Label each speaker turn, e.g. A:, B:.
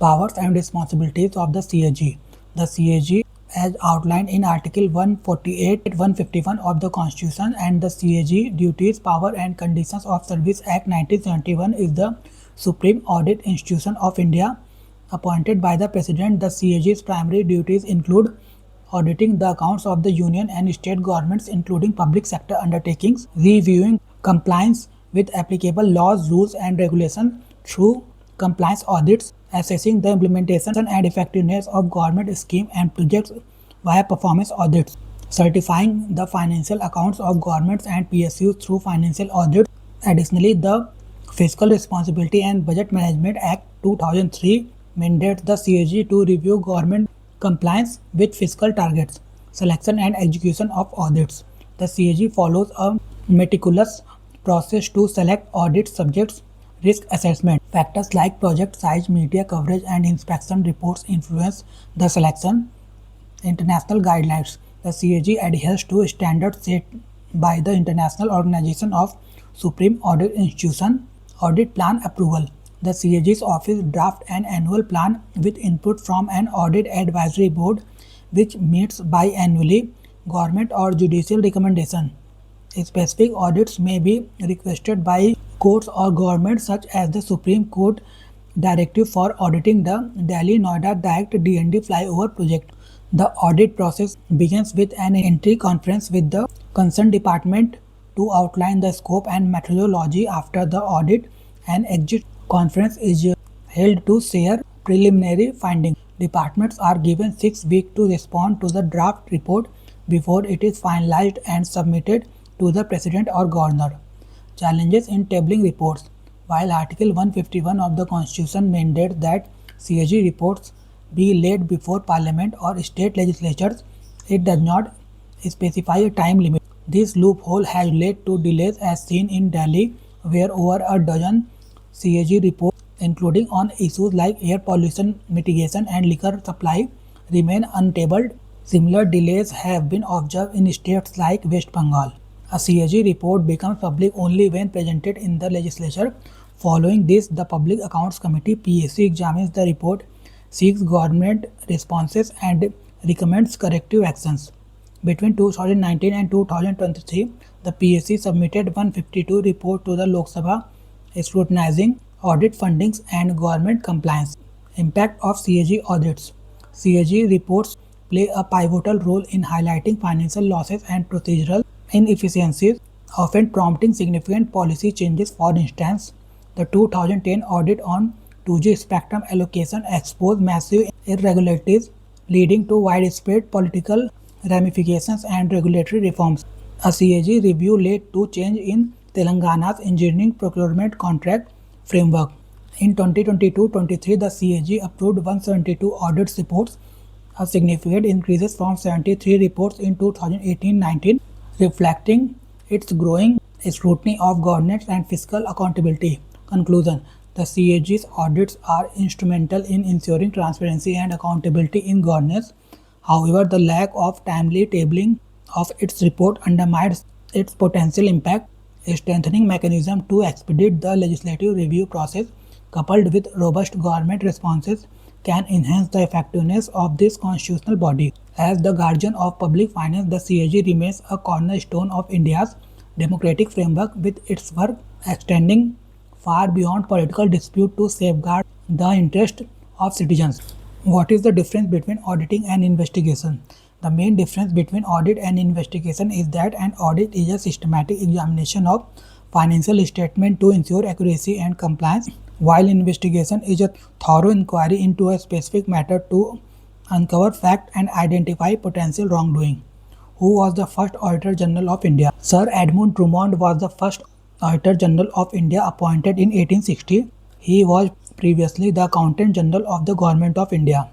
A: Powers and responsibilities of the CAG. The CAG, as outlined in Article 148-151 of the Constitution and the CAG Duties, Power and Conditions of Service Act 1971, is the Supreme Audit Institution of India. Appointed by the President, the CAG's primary duties include auditing the accounts of the union and state governments, including public sector undertakings, reviewing compliance with applicable laws, rules, and regulations through compliance audits, assessing the implementation and effectiveness of government schemes and projects via performance audits, certifying the financial accounts of governments and PSUs through financial audits. Additionally, the Fiscal Responsibility and Budget Management Act 2003 mandates the CAG to review government compliance with fiscal targets, selection and execution of audits. The CAG follows a meticulous process to select audit subjects. Risk assessment. Factors like project size, media coverage, and inspection reports influence the selection. International guidelines. The CAG adheres to standards set by the International Organization of Supreme Audit Institution. Audit plan approval. The CAG's office drafts an annual plan with input from an audit advisory board which meets biannually. Government or judicial recommendation. Specific audits may be requested by courts or governments, such as the Supreme Court directive for auditing the Delhi-Noida Direct DND flyover project. The audit process begins with an entry conference with the concerned department to outline the scope and methodology. After the audit, an exit conference is held to share preliminary findings. Departments are given 6 weeks to respond to the draft report before it is finalized and submitted to the President or Governor. Challenges in tabling reports. While Article 151 of the Constitution mandates that CAG reports be laid before Parliament or state legislatures, it does not specify a time limit. This loophole has led to delays as seen in Delhi, where over a dozen CAG reports, including on issues like air pollution mitigation and liquor supply, remain untabled. Similar delays have been observed in states like West Bengal. A CAG report becomes public only when presented in the legislature. Following this, the Public Accounts Committee (PAC) examines the report, seeks government responses, and recommends corrective actions. Between 2019 and 2023, the PAC submitted 152 reports to the Lok Sabha scrutinizing audit fundings and government compliance. Impact of CAG audits. CAG reports play a pivotal role in highlighting financial losses and procedural inefficiencies, often prompting significant policy changes. For instance, the 2010 audit on 2G spectrum allocation exposed massive irregularities, leading to widespread political ramifications and regulatory reforms. A CAG review led to change in Telangana's engineering procurement contract framework. In 2022-23, the CAG approved 172 audit reports, a significant increase from 73 reports in 2018-19, reflecting its growing scrutiny of governance and fiscal accountability. Conclusion. The CAG's audits are instrumental in ensuring transparency and accountability in governance. However, the lack of timely tabling of its report undermines its potential impact. A strengthening mechanism to expedite the legislative review process, coupled with robust government responses, can enhance the effectiveness of this constitutional body. As the guardian of public finance, the CAG remains a cornerstone of India's democratic framework, with its work extending far beyond political dispute to safeguard the interest of citizens. What is the difference between auditing and investigation? The main difference between audit and investigation is that an audit is a systematic examination of financial statements to ensure accuracy and compliance, while investigation is a thorough inquiry into a specific matter to uncover facts and identify potential wrongdoing. Who was the first Auditor General of India? Sir Edmund Drummond was the first Auditor General of India, appointed in 1860. He was previously the Accountant General of the Government of India.